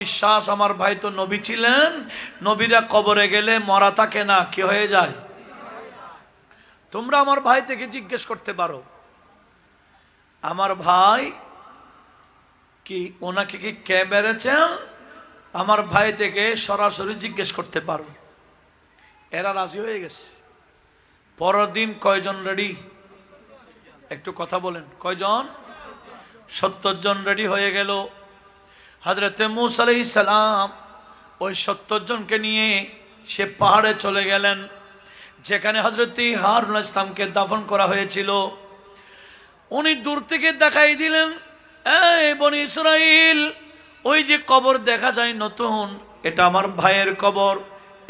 বিশ্বাস আমার ভাই তো নবী ছিলেন, নবীরা কবরে গেলে মরা থাকে না, কি হয়ে যায়? তোমরা আমার ভাই থেকে জিজ্ঞেস করতে পারো, আমার ভাই কি ওনাকে কি কে মেরেছেন? আমার ভাই থেকে সরাসরি জিজ্ঞেস করতে পারো। এরা রাজি হয়ে গেছে। পরের দিন কয়জন রেডি? একটু কথা বলেন, কয়জন? 70 জন রেডি হয়ে গেল। হযরতে মূসা আলাইহিস সালাম ওই 70 জনকে নিয়ে সে পাহাড়ে চলে গেলেন, যেখানে হযরতে হারুন আলাইহিস সালামকে দাফন করা হয়েছিল। উনি দূর থেকে দেখাই দিলেন, এই বনি ইসরাইল, ওই যে কবর দেখা যায় নতুন, এটা আমার ভাইয়ের কবর।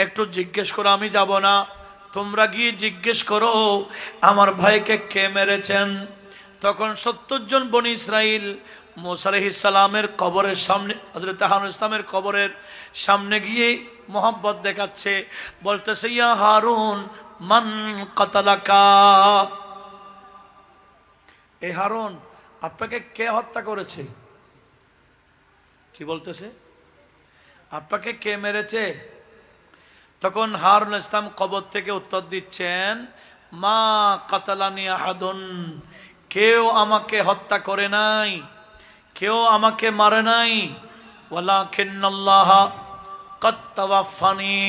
একটু জিজ্ঞেস করো, আমি যাব না, তোমরা গিয়ে জিজ্ঞেস করো আমার ভাইকে কে মেরেছেন। তখন 70 জন বনি ইসরাইল মূসা আলাইহিস সালামের কবরের সামনে, হযরত হারুন ইসলামের কবরের সামনে গিয়ে মোহাব্বত দেখাচ্ছে, বলতেছে, ইয়া হারুন মান কাতালাকা, এই হারুন আপনাকে কে হত্যা করেছে? কি বলতেছে? আপনাকে কে মেরেছে? তখন হারুন ইসলাম কবর থেকে উত্তর দিচ্ছেন, মা কাতালানি আহাদুন, কেউ আমাকে হত্যা করে নাই, কেউ আমাকে মারে নাই। ওয়ালাকিন্নাল্লাহ কাদ তাওয়াফানি,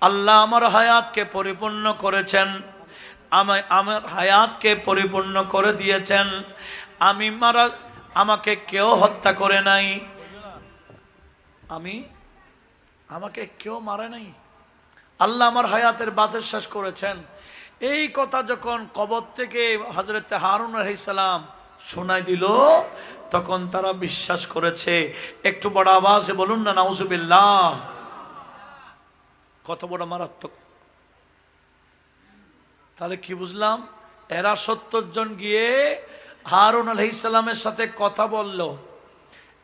আল্লাহ আমার হায়াতকে পরিপূর্ণ করেছেন, আমার হায়াতকে পরিপূর্ণ করে দিয়েছেন। আমাকে কেউ হত্যা করে নাই, আমাকে কেউ মারে নাই, আল্লাহ আমার হায়াতের বাজেট শেষ করেছেন। এই কথা যখন কবর থেকে হযরত হারুন আলাইহিস সালাম শোনাই দিল, তখন তারা বিশ্বাস করেছে। একটু বড় আওয়াজে বলুন না নাউজুবিল্লাহ। কত বড় মারাত্মক! তাহলে কি বুঝলাম? এরা 70 জন গিয়ে হারুন আলাইহিস সালামের সাথে কথা বলল।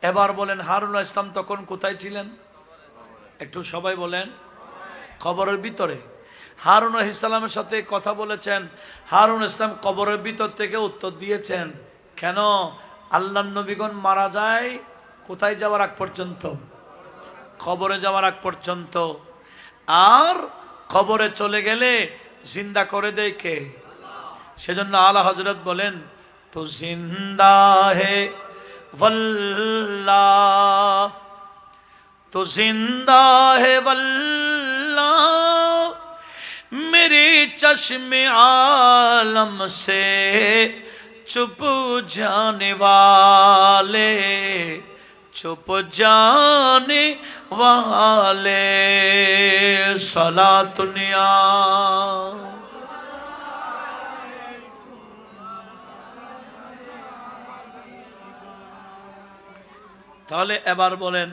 এবার বলেন, হারুন আলাইহিস সালাম তখন কোথায় ছিলেন? একটু সবাই বলেন। কবরের ভিতরে। হারুন আলাইহিস সালামের সাথে কথা বলেছেন। হারুন ইসলাম কবরের ভিতর থেকে উত্তর দিয়েছেন। কেন? আল্লাহর নবীগণ মারা যায় কোথায় যাওয়ার আগ পর্যন্ত? কবরে যাওয়ার আগ পর্যন্ত। আর কবরে চলে গেলে জিন্দা করে দেয় কে? সেজন্য আলা হযরত বলেন, তো জিন্দা হে ওয়াল্লাহ, তো জিন্দা হে ওয়াল্লাহ, मेरे चश्मे आलम से चुप जाने वाले, चुप जाने वाले, सलातुनिया। তাহলে এবার বলেন,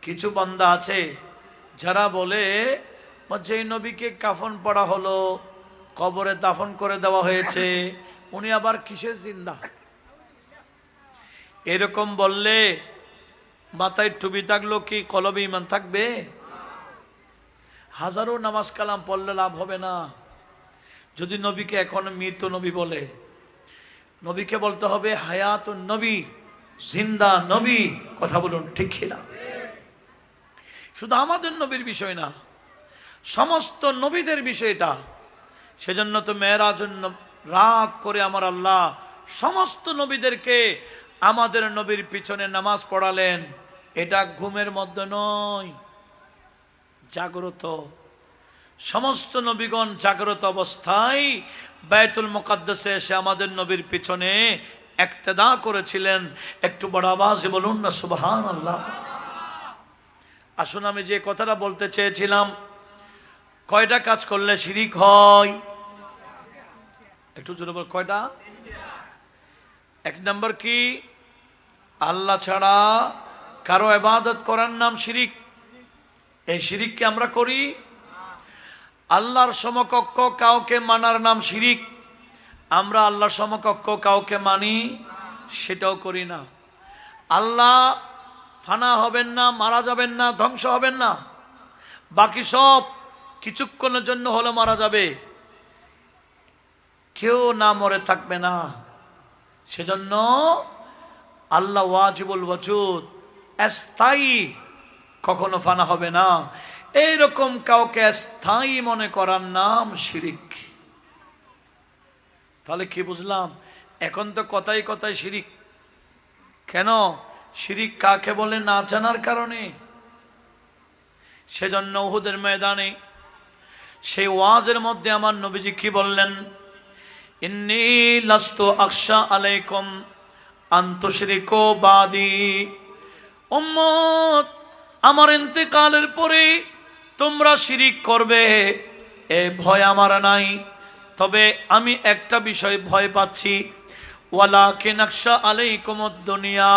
কিছু বান্দা আছে যারা বলে, যে নবীকে কাফন পড়া হলো, কবরে দাফন করে দেওয়া হয়েছে, উনি আবার কিসের জিন্দা? এরকম বললে মাথায় টুপি থাকলো কি কলবে ঈমান থাকবে? হাজারো নামাজ কালাম পড়লে লাভ হবে না যদি নবীকে এখন মৃত নবী বলে। নবীকে বলতে হবে হায়াতুন নবী, জিন্দা নবী। কথা বলুন ঠিক কিনা? শুধু আমাদের নবীর বিষয় না, সমস্ত নবীদের বিষয়টা। সেজন্য তো মেরাজ রাত করে আমার আল্লাহ সমস্ত নবীদেরকে আমাদের নবীর পিছনে নামাজ পড়ালেন। এটা ঘুমের মধ্যে নয়, জাগ্রত। সমস্ত নবীগণ জাগ্রত অবস্থায় বাইতুল মুকাদ্দাসে এসে আমাদের নবীর পিছনে ইক্তেদা করেছিলেন। একটু বড় আওয়াজে বলুন না সুবহানাল্লাহ। আসুন, আমি যে কথাটা বলতে চেয়েছিলাম, কয়টা কাজ করলে শিরিক হয়? একটু জোরে বল, কয়টা? 1 নম্বর কি? আল্লাহ ছাড়া কারো ইবাদত করার নাম শিরিক। এই শিরিককে আমরা করি। আল্লাহর সমকক্ষ কাউকে মানার নাম শিরিক। আমরা আল্লাহর সমকক্ষ কাউকে মানি, সেটাও করি না। আল্লাহ ফানা হবেন না, মারা যাবেন না, ধ্বংস হবেন না, বাকি সব কিছুক্ষণের জন্য হলে মারা যাবে, কেউ না মরে থাকবে না। সেজন্য আল্লাহ ওয়াজিবুল ওয়াজুদ, স্থায়ী কখনো ফানা হবে না। এইরকম কাউকে স্থায়ী মনে করার নাম শিরিক। তাহলে কি বুঝলাম? এখন তো কথাই কথাই শিরিক। কেন? শিরিক কাকে বলে না জানার কারণে। সেজন্য উহুদের ময়দানে সেই ওয়াজের মধ্যে আমার নবীজি কি বললেন? ইন্নী লাস্তু আখশা আলাইকুম আন তুশরিকু বাদি। উম্মত, আমার ইন্তেকালের পরে তোমরা শিরিক করবে এ ভয় আমার নাই, তবে আমি একটা বিষয় ভয় পাচ্ছি। ওয়ালাকিন আখশা আলাইকুমুদ দুনিয়া,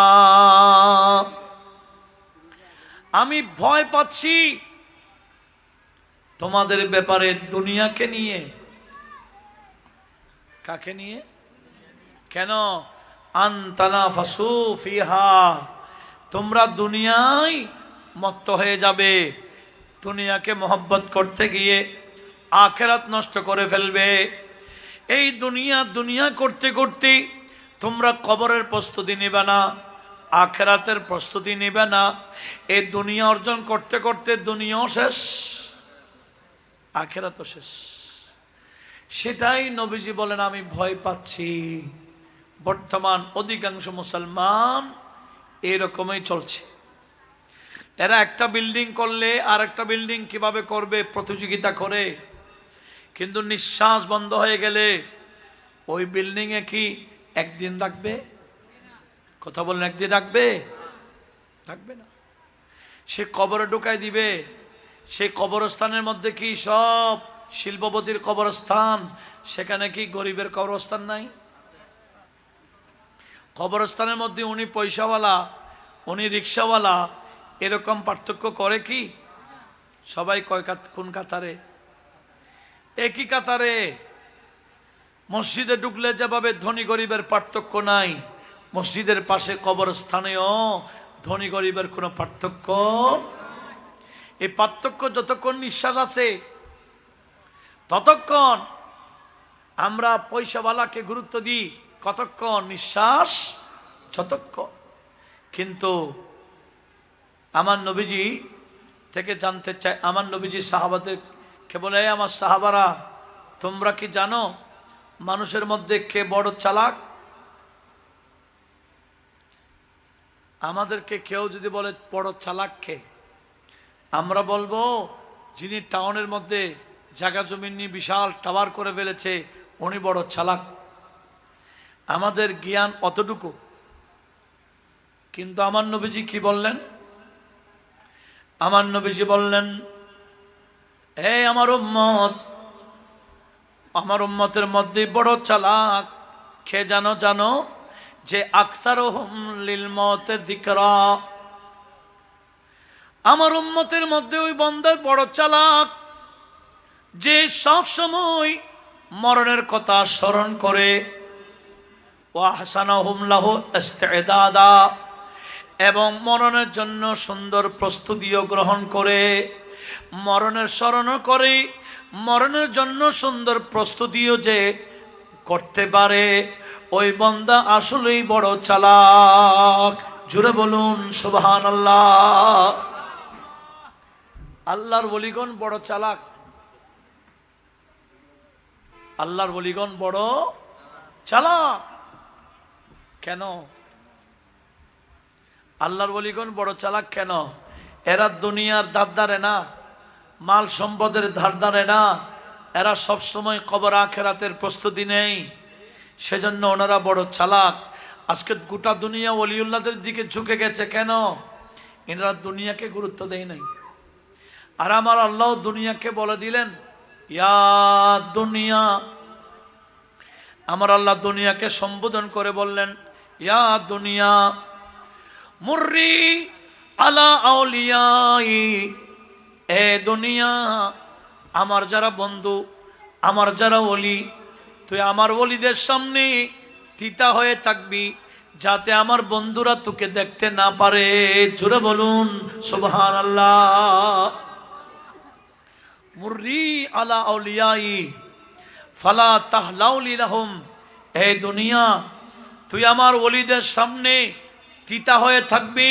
আমি ভয় পাচ্ছি তোমাদের ব্যাপারে দুনিয়াকে নিয়ে। কাকে নিয়ে? কেন? আনতানাফাসু ফিহা, তোমরা দুনিয়ায় মত্ত হয়ে যাবে, দুনিয়াকে মহব্বত করতে গিয়ে আখিরাত নষ্ট করে ফেলবে। এই দুনিয়া দুনিয়া করতে করতে তোমরা কবরের প্রস্তুতি নেবে না, আখিরাতের প্রস্তুতি নেবে না। এই দুনিয়া অর্জন করতে করতে দুনিয়াও শেষ, আখিরাতও শেষ। সেটাই নবীজি বলেন আমি ভয় পাচ্ছি। বর্তমান অধিকাংশ মুসলমান এরকমই চলছে। এরা একটা বিল্ডিং করলে আর একটা বিল্ডিং কিভাবে করবে প্রতিযোগিতা করে, কিন্তু নিঃশ্বাস বন্ধ হয়ে গেলে ওই বিল্ডিংয়ে কি একদিন রাখবে? কথা বলেন, একদিন রাখবে? রাখবে না। সে কবরে ঢুকাই দিবে। সেই কবরস্থানের মধ্যে কি সব শিল্পপতির কবরস্থান, সেখানে কি গরিবের কবরস্থান নাই? কবরস্থানের মধ্যে উনি পয়সাওয়ালা, উনি রিক্সাওয়ালা, এরকম পার্থক্য করে কি? সবাই কোন কাতারে? একই কাতারে। মসজিদে ঢুকলে যেভাবে ধনী গরিবের পার্থক্য নাই, মসজিদের পাশে কবরস্থানেও ধনী গরিবের কোনো পার্থক্য। এই পার্থক্য যতক্ষণ নিঃশ্বাস আছে ততক্ষণ আমরা পয়সাওয়ালাকে গুরুত্ব দিই, কতক্ষণ? নিঃশ্বাস যতক্ষণ। কিন্তু আমার নবীজি থেকে জানতে চাই, আমার নবীজি সাহাবাদেরকে বলে, আমার সাহাবারা তোমরা কি জানো মানুষের মধ্যে কে বড় চালাক? আমাদেরকে কেউ যদি বলে বড় চালাক কে, আমরা বলবো যিনি টাউনের মধ্যে জায়গা জমি নিয়ে বিশাল টাওয়ার করে ফেলেছে উনি বড় চালাক। আমাদের জ্ঞান অতটুকু। কিন্তু আমার নবীজি কি বললেন? আমার নবীজি বললেন, হে আমার উম্মত, আমার উম্মতের মধ্যে বড় চালাক কে জানো? জানো যে আকসারুহুম লিল মউত যিকরা। আমার উম্মতের মধ্যে ওই বান্দা বড় চালাক যে সব সময় মরণের কথা স্মরণ করে। ওয়া হাসানাহুম লাহু ইস্তিদাদা, এবং মরণের জন্য সুন্দর প্রস্তুতিও গ্রহণ করে। মরণের স্মরণ করে, মরণের জন্য সুন্দর প্রস্তুতিও যে করতে পারে, ওই বান্দা আসলেই বড় চালাক। জুড়ে বলুন সুবহানাল্লাহ। আল্লাহর ওলিগণ বড় চালাক। আল্লাহর ওলিগণ বড় চালাক। কেন? আল্লাহর ওলিগণ বড় চালাক কেন? এরা দুনিয়ার ধার ধারে না, মাল সম্পদের ধার ধারে না, এরা সবসময় কবর আখেরাতের প্রস্তুতি নেই। সেজন্য ওনারা বড় চালাক। আজকে গোটা দুনিয়া ওলিউল্লাহদের দিকে ঝুঁকে গেছে। কেন? এনারা দুনিয়াকে গুরুত্ব দেয় নাই। আর আমার আল্লাহ দুনিয়াকে বলে দিলেন ইয়া দুনিয়া। আমার আল্লাহ দুনিয়াকে সম্বোধন করে বললেন ইয়া দুনিয়া মুররি আলা আউলিয়াই। এ দুনিয়া, আমার যারা বন্ধু, আমার যারা ওলি, তুই আমার ওলিদের সামনে তিতা হয়ে থাকবি, যাতে আমার বন্ধুরা তোকে দেখতে না পারে। জোরে বলুন সুবহানাল্লাহ। মুররি আলা আউলিয়াই ফালা তাহলাউলি লাহুম। হে দুনিয়া, তুই আমার ওলিদের সামনে তিতা হয়ে থাকবি,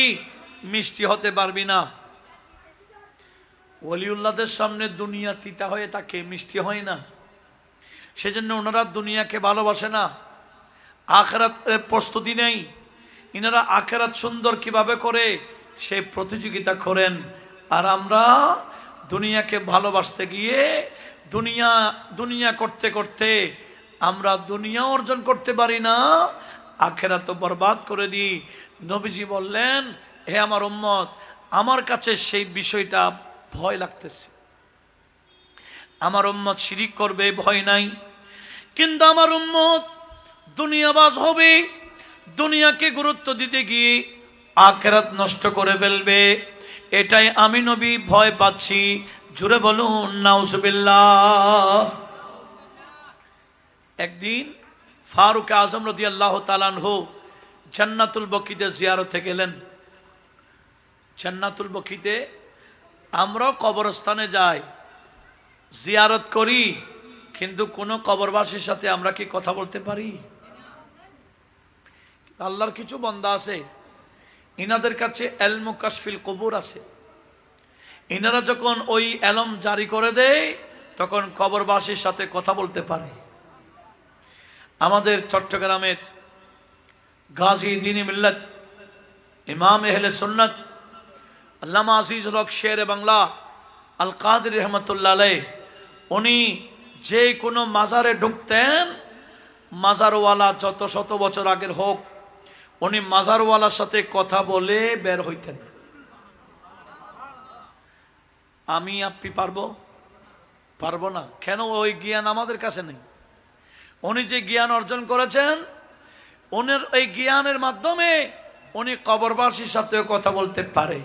মিষ্টি হতে পারবি না। ওলিউল্লাহদের সামনে দুনিয়া তিতা হয়ে থাকে, মিষ্টি হয় না। সেজন্য ওনারা দুনিয়াকে ভালোবাসে না, আখেরাত প্রস্তুতি নেই। ইনারা আখেরাত সুন্দর কিভাবে করে সেই প্রতিযোগিতা করেন। আর আমরা দুনিয়াকে ভালোবাসতে গিয়ে দুনিয়া দুনিয়া করতে করতে আমরা দুনিয়া অর্জন করতে পারি না, আখেরাত তো বরবাদ করে দিই। নবীজি বললেন, হে আমার উম্মত, আমার কাছে সেই বিষয়টা ভয় লাগতেছে। আমার উম্মত শিরিক করবে, ভয় নাই, কিন্তু আমার উম্মত দুনিয়াবাজ হবে, দুনিয়াকে গুরুত্ব দিতে গিয়ে আখিরাত নষ্ট করে ফেলবে। এটাই আমি নবী ভয় পাচ্ছি। জুড়ে বলুন নাউজুবিল্লাহ। একদিন ফারুক আজম রাদিয়াল্লাহু তাআলা আনহু জান্নাতুল বকিতে জিয়ারতে গেলেন। জান্নাতুল বকিতে আমরা কবরস্থানে যাই, জিয়ারত করি, কিন্তু কোন কবরবাসীর সাথে আমরা কি কথা বলতে পারি? আল্লাহর কিছু বান্দা আছে, ইনাদের কাছে ইলমু কাশফিল কুবুর আছে। ইনারা যখন ওই এলম জারি করে দেয় তখন কবরবাসীর সাথে কথা বলতে পারে। আমাদের চট্টগ্রামের গাজী দ্বীন মিল্লাত ইমাম আহলে সুন্নাত আল্লামা আজিজুল হক শের বাংলা আল কাদের রহমতুল্লাহ আলাইহ, উনি যে কোনো মাজারে ঢুকতেন, মাজারওয়ালা যত শত বছর আগের হোক, উনি মাজারওয়ালার সাথে কথা বলে বের হইতেন। আমি আপনি পারবো না কেন? ওই জ্ঞান আমাদের কাছে নেই। উনি যে জ্ঞান অর্জন করেছেন, উনার এই জ্ঞানের মাধ্যমে উনি কবরবাসীর সাথেও কথা বলতে পারে।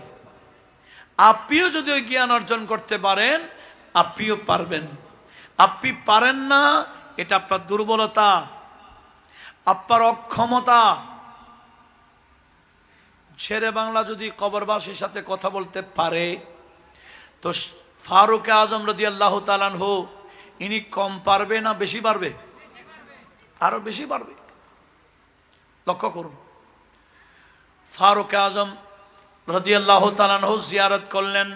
আপনিও যদি ওই জ্ঞান অর্জন করতে পারেন, আপনিও পারবেন। আপনি পারেন না, এটা আপনার দুর্বলতা, আপনার অক্ষমতা। শেরে বাংলা যদি কবরবাসীর সাথে কথা বলতে পারে, তো ফারুক আজম রাদিয়াল্লাহু তাআলা আনহু ইনি কম পারবে না বেশি পারবে? আরো বেশি পারবে। লক্ষ্য করুন, ফারুক আজম রাদিয়াল্লাহু তাআলা আনহু জিয়ারত করলেন।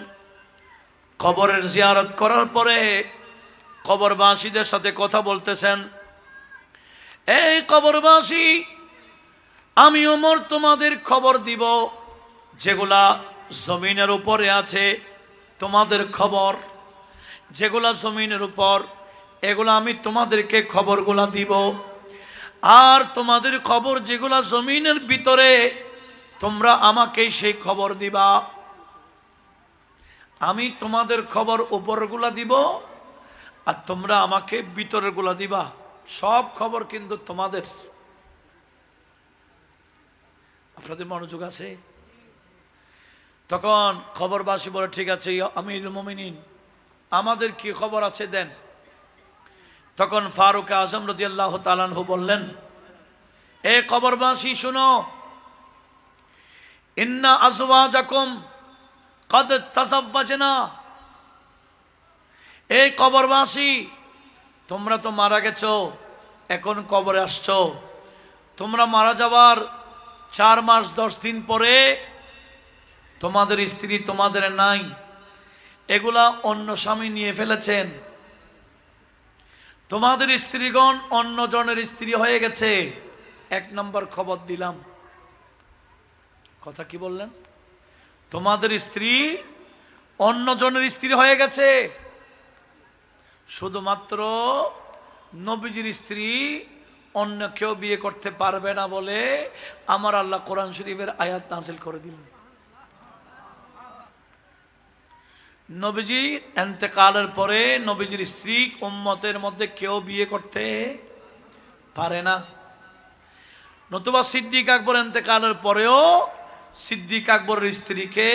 কবরের জিয়ারত করার পরে কবরবাসীদের সাথে কথা বলতেছেন, এই কবরবাসী, আমি ওমর তোমাদের খবর দিব যেগুলা জমিনের উপরে আছে, তোমাদের খবর যেগুলা জমিনের উপর, এগুলা আমি তোমাদেরকে খবরগুলা দিব। আর তোমাদের খবর যেগুলা জমিনের ভিতরে, তোমরা আমাকে সেই খবর দিবা। আমি তোমাদের খবর উপরগুলা দিব, আর তোমরা আমাকে ভিতরেরগুলা দিবা। সব খবর কিন্তু তোমাদের। আপনাদের মনোযোগ আছে? তখন খবরবাসী বলে, ঠিক আছে আমিরুল মুমিনিন, আমাদের কি খবর আছে দেন। তখন ফারুক আজম রাদিয়াল্লাহু তাআলা আনহু বললেন, এ কবরবাসী শুনো, ইন্না আজওয়াজাকুম কদ তাযাওয়াজনা। এই কবরবাসী, তোমরা তো মারা গেছো, এখন কবরে আসছো। তোমরা মারা যাওয়ার 4 মাস 10 দিন পরে তোমাদের স্ত্রী তোমাদের নাই, এগুলা অন্য স্বামী নিয়ে ফেলেছেন। তোমাদের স্ত্রীগণ অন্য জনের স্ত্রী হয়ে গেছে। 1 নম্বর খবর দিলাম। কথা কি বললেন? তোমাদের স্ত্রী অন্য জনের স্ত্রী হয়ে গেছে। শুধুমাত্র নবীজির স্ত্রী অন্য কেউ বিয়ে করতে পারবে না বলে আমার আল্লাহ কোরআন শরীফের আয়াত নাযিল করে দিলেন। নবীজির ইন্তেকালের পরে নবীজির স্ত্রী উম্মতের মধ্যে কেউ বিয়ে করতে পারে না। নতুবা সিদ্দিক আকবর ইন্তেকালের পরেও সিদ্দিক আকবরের স্ত্রীকে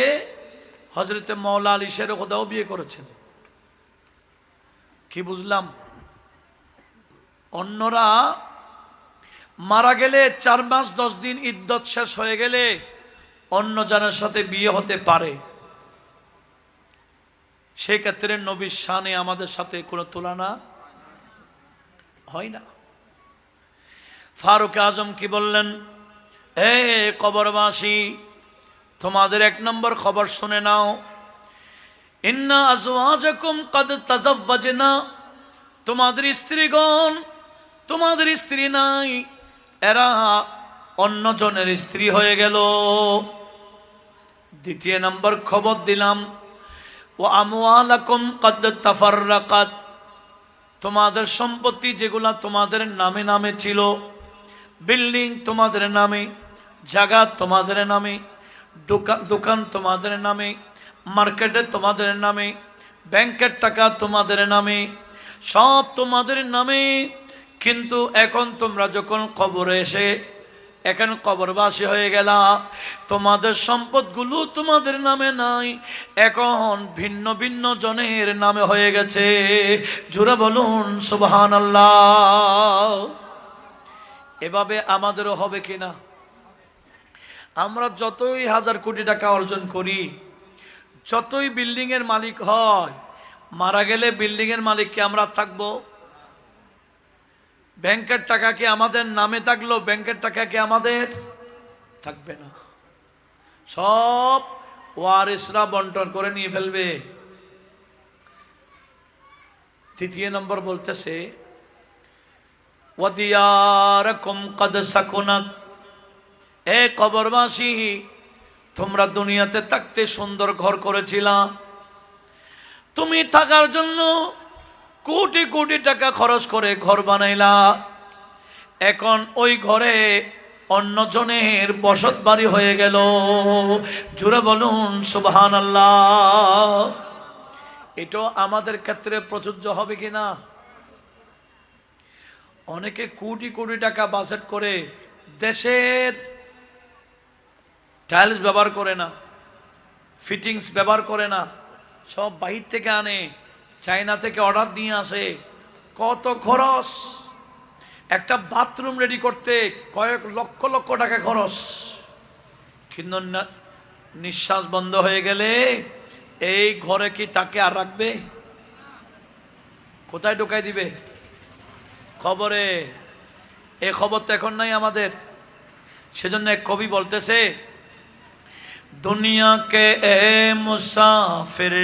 হযরতে মাওলা আলী শের খোদাও বিয়ে করেছেন। কি বুঝলাম? অন্যরা মারা গেলে 4 মাস 10 দিন ইদ্যত শেষ হয়ে গেলে অন্য জনের সাথে বিয়ে হতে পারে। সেই ক্ষেত্রে নবীর শানে আমাদের সাথে কোনো তুলনা হয় না। ফারুক আজম কি বললেন, হে কবরবাসী, তোমাদের 1 নম্বর খবর শুনে নাও। ইন্না আজওয়াজাকুম ক্বাদ তাযাওয়াজনা, তোমাদের স্ত্রীগণ, তোমাদের স্ত্রী নাই, এরা অন্যজনের স্ত্রী হয়ে গেল। দ্বিতীয় নম্বর খবর দিলাম, ও আমওয়ালাকুম ক্বাদ তাফাররাকাত, তোমাদের সম্পত্তি যেগুলা তোমাদের নামে নামে ছিল, বিল্ডিং তোমাদের নামে, জায়গা তোমাদের নামে, দোকান তোমাদের নামে, মার্কেটে তোমাদের নামে, ব্যাংকের টাকা তোমাদের নামে, সব তোমাদের নামে। কিন্তু এখন তোমরা যখন কবরে এসে এখন কবরবাসী হয়ে গেলা, তোমাদের সম্পদগুলো তোমাদের নামে নাই, এখন ভিন্ন ভিন্ন জনের নামে হয়ে গেছে। জোরে বলুন সুবহানাল্লাহ। এভাবে আমাদেরও হবে কিনা? আমরা যতই হাজার কোটি টাকা অর্জন করি, যতই বিল্ডিং এর মালিক হয়, মারা গেলে বিল্ডিং এর মালিক কি আমরা থাকবো? ব্যাংকের টাকা কি আমাদের নামে থাকলো? ব্যাংকের টাকা কি আমাদের থাকবে না, সব ওয়ারিসরা বন্টন করে নিয়ে ফেলবে। তৃতীয় নম্বর বলতেছে, ওয়াদিয়ারাকুম ক্বাদ সাকুনাত, এ কবরবাসী, তোমরা দুনিয়াতে থাকতে সুন্দর ঘর করেছিলা, তুমি থাকার জন্য কোটি কোটি টাকা খরচ করে ঘর বানাইলা, এখন ওই ঘরে অন্যজনের বসত বাড়ি হয়ে গেল। জোরে বলুন সুবহানাল্লাহ। এটা আমাদের ক্ষেত্রে প্রযোজ্য হবে কিনা? অনেকে কোটি কোটি টাকা বাজেট করে দেশের টাইলস ব্যবহার করে না, ফিটিংস ব্যবহার করে না, সব বাহির থেকে আনে, চায়না থেকে অর্ডার দিয়ে আসে। কত খরচ! একটা বাথরুম রেডি করতে কয়েক লক্ষ লক্ষ টাকা খরচ। কিন্তু নিঃশ্বাস বন্ধ হয়ে গেলে এই ঘরে কি তাকে আর রাখবে? কোথায় ঢোকাই দিবে? খবরে। এই খবর তো এখন নাই আমাদের। সেজন্য এক কবি বলতেছে, দুনিয়া কে এ মুসাফির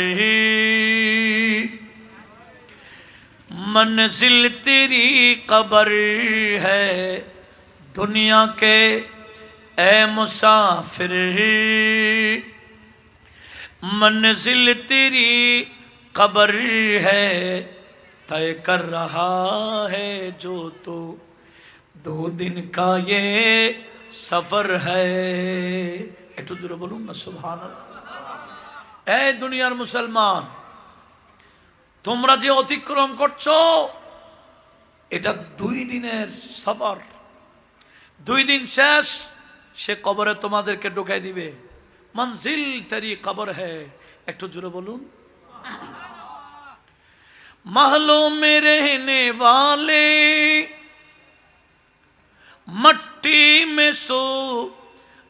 मंजिल तेरी कब्र है, दुनिया के ए मुसाफिर मंजिल तेरी कब्र है, तय कर रहा है जो तो 2 दिन का ये सफर है। একটু জোরে বলুন না সুবহানাল্লাহ। এই দুনিয়ার মুসলমান, তোমরা যে অতিক্রম করছো এটা 2 দিনের সফর, 2 দিন শেষ, সে কবরে তোমাদেরকে ঢুকাই দিবে। মঞ্জিল তেরি কবর হ্যায়, একটু জোরে বলুন। महलों में रहने वाले मट्टी में सो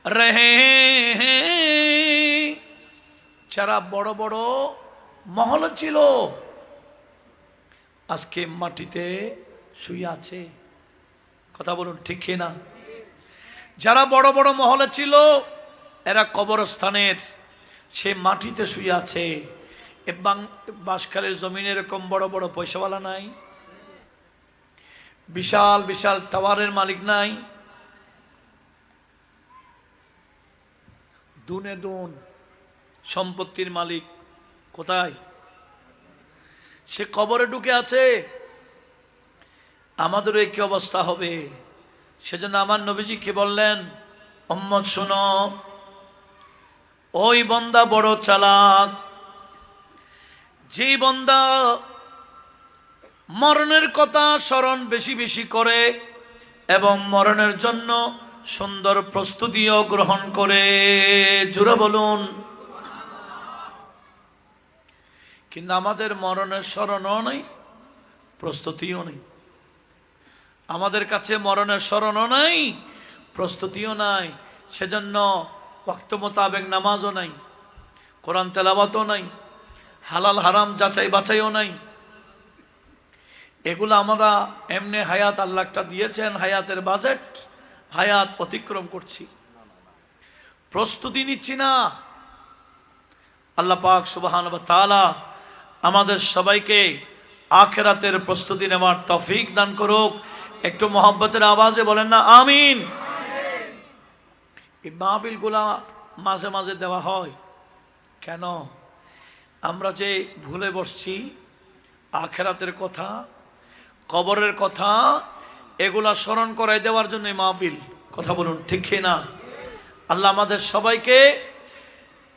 रहे हैं, যারা বড় বড় মহল ছিল আজকে মাটিতে শুয়ে আছে। কথা বলুন ঠিক কিনা? যারা বড় বড় মহলে ছিল এরা কবরস্থানের সে মাটিতে শুয়ে আছে। এবং বাঁশখালের জমিনে এরকম বড় বড় পয়সাওয়ালা নাই, বিশাল বিশাল টাওয়ারের মালিক নাই, দুনে দুন সম্পত্তির মালিক কোথায়? সে কবরে ঢুকে আছে। আমাদেরও কি অবস্থা হবে? সেজন্য আমার নবীজি কি বললেন, উম্মত শোনো, ওই বান্দা বড় চালাক, যে বান্দা মরণের কথা স্মরণ বেশি বেশি করে এবং মরণের জন্য সুন্দর প্রস্তুতিও গ্রহণ করে। জোরে বলুন। কিন্তু আমাদের মরণের স্মরণও নেই, প্রস্তুতিও নেই। আমাদের কাছে মরণের স্মরণও নাই, প্রস্তুতিও নাই। সেজন্য ওয়াক্ত মোতাবেক নামাজও নাই, কোরআন তেলাওয়াতও নাই, হালাল হারাম যাচাই বাছাইও নাই। এগুলো আমরা এমনি হায়াত আল্লাহটা দিয়েছেন, হায়াতের বাজেট, হায়াত অতিক্রম করছি, প্রস্তুতি নিচ্ছি না। আল্লাহ পাক সুবহানাহু ওয়া তাআলা আমাদের সবাইকে আখিরাতের প্রস্তুতি নেওয়ার তৌফিক দান করুক। একটু মহব্বতের আওয়াজে বলেন না আমিন। এই মাহফিলগুলা মাঝে মাঝে দেওয়া হয় কেন? আমরা যে ভুলে বসছি আখিরাতের কথা, কবরের কথা, এগুলা স্মরণ করাই দেওয়ার জন্য মাহফিল। কথা বলুন ঠিক কি না? আল্লাহ আমাদের সবাইকে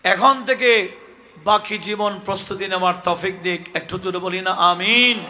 এখন থেকে বাকি জীবন প্রস্তুতি নেওয়ার তৌফিক দিক। একটু জোরে বলি না আমিন।